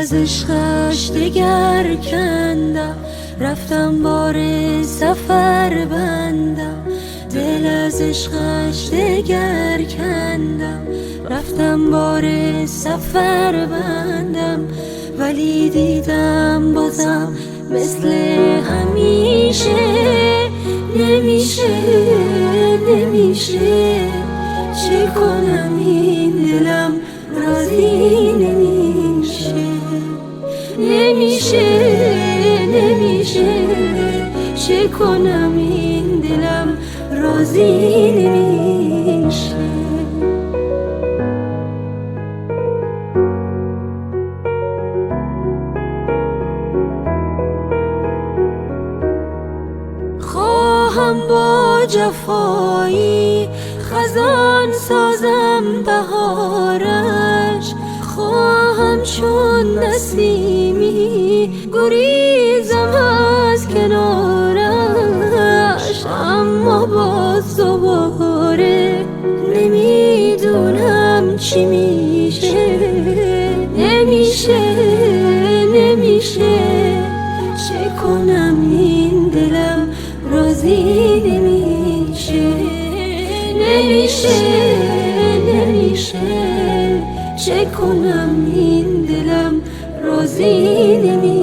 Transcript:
از عشقش دگر کندم، رفتم بار سفر بندم. دل از عشقش دگر کندم، رفتم بار سفر بندم. ولی دیدم بازم مثل همیشه نمیشه نمیشه. چه کنم این دلم راضی نمیشه نمیشه نمیشه. چه کنم این دلم راضی نمیشه. خواهم با جفایی خزان سازم بهارش، خواهم چون نسیمی گریزم از کنارش. اما باز دوباره نمیدونم چی میشه نمیشه نمیشه. چه کنم این دلم راضی نمیشه نمیشه نمیشه. چه کنم این دلم راضی نمیشه.